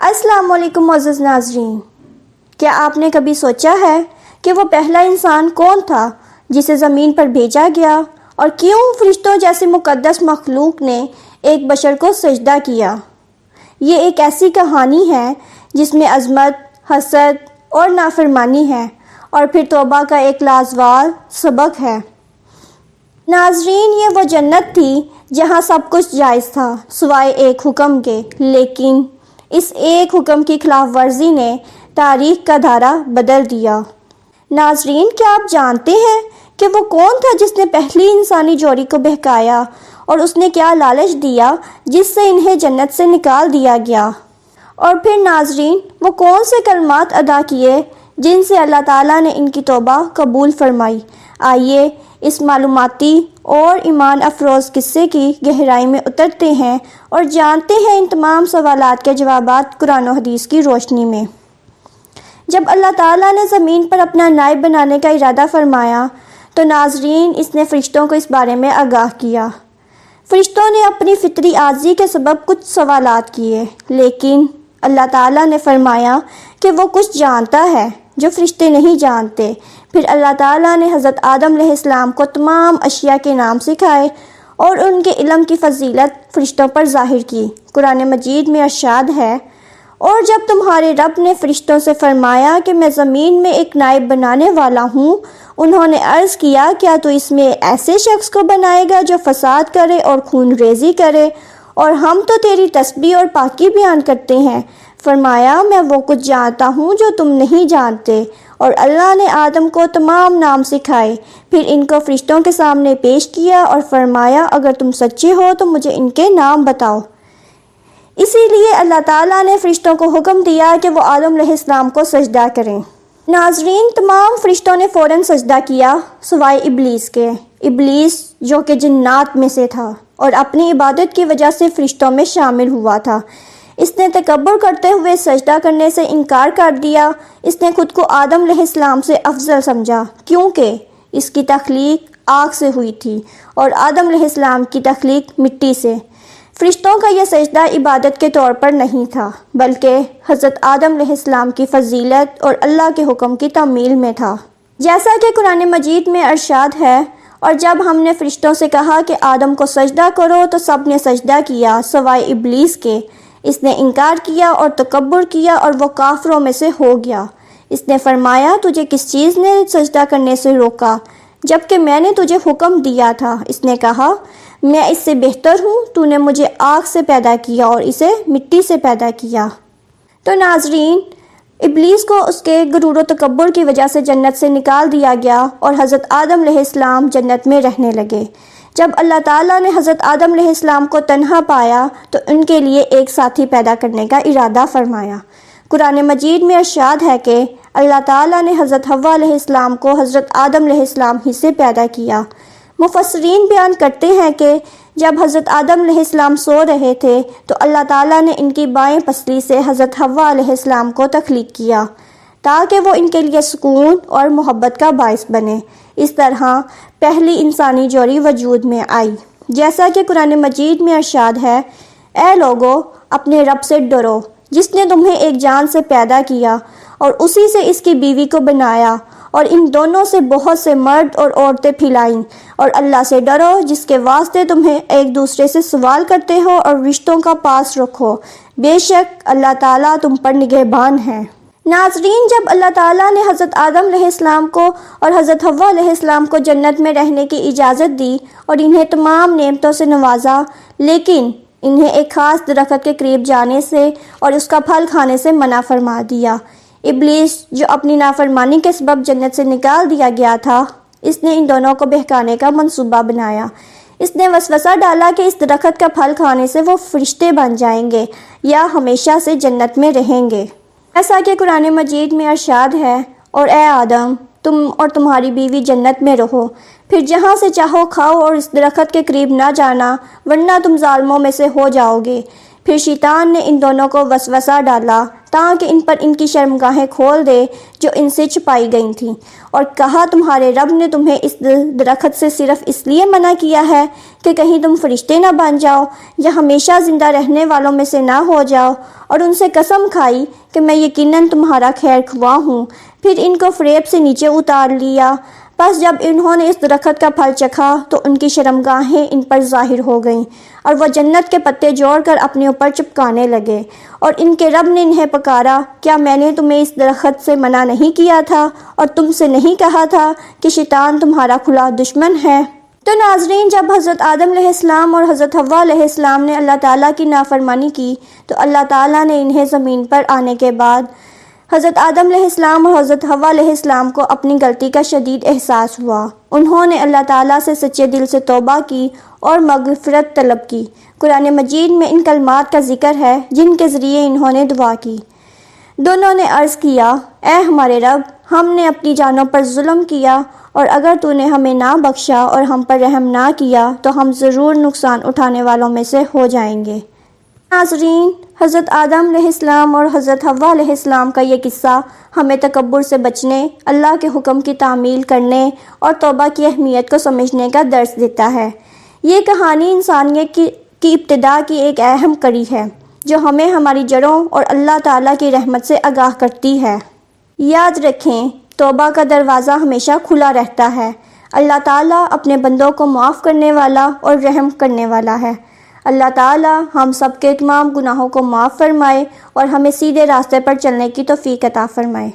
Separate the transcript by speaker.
Speaker 1: السلام علیکم معزز ناظرین، کیا آپ نے کبھی سوچا ہے کہ وہ پہلا انسان کون تھا جسے زمین پر بھیجا گیا، اور کیوں فرشتوں جیسے مقدس مخلوق نے ایک بشر کو سجدہ کیا؟ یہ ایک ایسی کہانی ہے جس میں عظمت، حسد اور نافرمانی ہے، اور پھر توبہ کا ایک لازوال سبق ہے۔ ناظرین، یہ وہ جنت تھی جہاں سب کچھ جائز تھا سوائے ایک حکم کے، لیکن اس ایک حکم کی خلاف ورزی نے تاریخ کا دھارا بدل دیا۔ ناظرین، کیا آپ جانتے ہیں کہ وہ کون تھا جس نے پہلی انسانی جوڑی کو بہکایا، اور اس نے کیا لالچ دیا جس سے انہیں جنت سے نکال دیا گیا؟ اور پھر ناظرین، وہ کون سے کلمات ادا کیے جن سے اللہ تعالیٰ نے ان کی توبہ قبول فرمائی؟ آئیے اس معلوماتی اور ایمان افروز قصے کی گہرائی میں اترتے ہیں اور جانتے ہیں ان تمام سوالات کے جوابات قرآن و حدیث کی روشنی میں۔ جب اللہ تعالیٰ نے زمین پر اپنا نائب بنانے کا ارادہ فرمایا تو ناظرین اس نے فرشتوں کو اس بارے میں آگاہ کیا۔ فرشتوں نے اپنی فطری عاجزی کے سبب کچھ سوالات کیے، لیکن اللہ تعالیٰ نے فرمایا کہ وہ کچھ جانتا ہے جو فرشتے نہیں جانتے۔ پھر اللہ تعالیٰ نے حضرت آدم علیہ السلام کو تمام اشیاء کے نام سکھائے اور ان کے علم کی فضیلت فرشتوں پر ظاہر کی۔ قرآن مجید میں ارشاد ہے، اور جب تمہارے رب نے فرشتوں سے فرمایا کہ میں زمین میں ایک نائب بنانے والا ہوں، انہوں نے عرض کیا کیا تو اس میں ایسے شخص کو بنائے گا جو فساد کرے اور خون ریزی کرے، اور ہم تو تیری تسبیح اور پاکی بیان کرتے ہیں۔ فرمایا، میں وہ کچھ جانتا ہوں جو تم نہیں جانتے، اور اللہ نے آدم کو تمام نام سکھائے، پھر ان کو فرشتوں کے سامنے پیش کیا اور فرمایا اگر تم سچے ہو تو مجھے ان کے نام بتاؤ۔ اسی لیے اللہ تعالیٰ نے فرشتوں کو حکم دیا کہ وہ آدم علیہ السلام کو سجدہ کریں۔ ناظرین، تمام فرشتوں نے فوراً سجدہ کیا سوائے ابلیس کے۔ ابلیس جو کہ جنات میں سے تھا اور اپنی عبادت کی وجہ سے فرشتوں میں شامل ہوا تھا، اس نے تکبر کرتے ہوئے سجدہ کرنے سے انکار کر دیا۔ اس نے خود کو آدم علیہ السلام سے افضل سمجھا، کیونکہ اس کی تخلیق آگ سے ہوئی تھی اور آدم علیہ السلام کی تخلیق مٹی سے۔ فرشتوں کا یہ سجدہ عبادت کے طور پر نہیں تھا، بلکہ حضرت آدم علیہ السلام کی فضیلت اور اللہ کے حکم کی تعمیل میں تھا۔ جیسا کہ قرآن مجید میں ارشاد ہے، اور جب ہم نے فرشتوں سے کہا کہ آدم کو سجدہ کرو تو سب نے سجدہ کیا سوائے ابلیس کے۔ اس نے انکار کیا اور تکبر کیا اور وہ کافروں میں سے ہو گیا۔ اس نے فرمایا، تجھے کس چیز نے سجدہ کرنے سے روکا جبکہ میں نے تجھے حکم دیا تھا؟ اس نے کہا، میں اس سے بہتر ہوں، تو نے مجھے آگ سے پیدا کیا اور اسے مٹی سے پیدا کیا۔ تو ناظرین، ابلیس کو اس کے غرور و تکبر کی وجہ سے جنت سے نکال دیا گیا اور حضرت آدم علیہ السلام جنت میں رہنے لگے۔ جب اللہ تعالیٰ نے حضرت آدم علیہ السلام کو تنہا پایا تو ان کے لیے ایک ساتھی پیدا کرنے کا ارادہ فرمایا۔ قرآن مجید میں ارشاد ہے کہ اللہ تعالیٰ نے حضرت حوا علیہ السلام کو حضرت آدم علیہ السلام ہی سے پیدا کیا۔ مفسرین بیان کرتے ہیں کہ جب حضرت آدم علیہ السلام سو رہے تھے تو اللہ تعالیٰ نے ان کی بائیں پسلی سے حضرت حوا علیہ السلام کو تخلیق کیا تاکہ وہ ان کے لیے سکون اور محبت کا باعث بنے۔ اس طرح پہلی انسانی جوڑی وجود میں آئی۔ جیسا کہ قرآن مجید میں ارشاد ہے، اے لوگو، اپنے رب سے ڈرو جس نے تمہیں ایک جان سے پیدا کیا اور اسی سے اس کی بیوی کو بنایا، اور ان دونوں سے بہت سے مرد اور عورتیں پھیلائیں، اور اللہ سے ڈرو جس کے واسطے تمہیں ایک دوسرے سے سوال کرتے ہو اور رشتوں کا پاس رکھو، بے شک اللہ تعالیٰ تم پر نگہبان ہے۔ ناظرین، جب اللہ تعالیٰ نے حضرت آدم علیہ السلام کو اور حضرت حوا علیہ السلام کو جنت میں رہنے کی اجازت دی اور انہیں تمام نعمتوں سے نوازا، لیکن انہیں ایک خاص درخت کے قریب جانے سے اور اس کا پھل کھانے سے منع فرما دیا۔ ابلیس جو اپنی نافرمانی کے سبب جنت سے نکال دیا گیا تھا، اس نے ان دونوں کو بہکانے کا منصوبہ بنایا۔ اس نے وسوسہ ڈالا کہ اس درخت کا پھل کھانے سے وہ فرشتے بن جائیں گے یا ہمیشہ سے جنت میں رہیں گے۔ ایسا کہ قرآن مجید میں ارشاد ہے، اور اے آدم، تم اور تمہاری بیوی جنت میں رہو، پھر جہاں سے چاہو کھاؤ اور اس درخت کے قریب نہ جانا ورنہ تم ظالموں میں سے ہو جاؤ گے۔ پھر شیطان نے ان دونوں کو وسوسہ ڈالا تاکہ ان پر ان کی شرمگاہیں کھول دے جو ان سے چھپائی گئی تھیں، اور کہا تمہارے رب نے تمہیں اس درخت سے صرف اس لیے منع کیا ہے کہ کہیں تم فرشتے نہ بن جاؤ یا ہمیشہ زندہ رہنے والوں میں سے نہ ہو جاؤ، اور ان سے قسم کھائی کہ میں یقیناً تمہارا خیر خواہ ہوں۔ پھر ان کو فریب سے نیچے اتار لیا۔ پس جب انہوں نے اس درخت کا پھل چکھا تو ان کی شرمگاہیں ان پر ظاہر ہو گئیں، اور وہ جنت کے پتے جوڑ کر اپنے اوپر چپکانے لگے، اور ان کے رب نے انہیں پکارا، کیا میں نے تمہیں اس درخت سے منع نہیں کیا تھا اور تم سے نہیں کہا تھا کہ شیطان تمہارا کھلا دشمن ہے؟ تو ناظرین، جب حضرت آدم علیہ السلام اور حضرت حوا علیہ السلام نے اللہ تعالیٰ کی نافرمانی کی تو اللہ تعالیٰ نے انہیں زمین پر آنے کے بعد حضرت آدم علیہ السلام اور حضرت حوا علیہ السلام کو اپنی غلطی کا شدید احساس ہوا۔ انہوں نے اللہ تعالیٰ سے سچے دل سے توبہ کی اور مغفرت طلب کی۔ قرآن مجید میں ان کلمات کا ذکر ہے جن کے ذریعے انہوں نے دعا کی۔ دونوں نے عرض کیا، اے ہمارے رب، ہم نے اپنی جانوں پر ظلم کیا، اور اگر تو نے ہمیں نہ بخشا اور ہم پر رحم نہ کیا تو ہم ضرور نقصان اٹھانے والوں میں سے ہو جائیں گے۔ ناظرین، حضرت آدم علیہ السلام اور حضرت حوا علیہ السلام کا یہ قصہ ہمیں تکبر سے بچنے، اللہ کے حکم کی تعمیل کرنے اور توبہ کی اہمیت کو سمجھنے کا درس دیتا ہے۔ یہ کہانی انسانیت کی ابتدا کی ایک اہم کڑی ہے جو ہمیں ہماری جڑوں اور اللہ تعالیٰ کی رحمت سے آگاہ کرتی ہے۔ یاد رکھیں، توبہ کا دروازہ ہمیشہ کھلا رہتا ہے۔ اللہ تعالیٰ اپنے بندوں کو معاف کرنے والا اور رحم کرنے والا ہے۔ اللہ تعالیٰ ہم سب کے تمام گناہوں کو معاف فرمائے اور ہمیں سیدھے راستے پر چلنے کی توفیق عطا فرمائے۔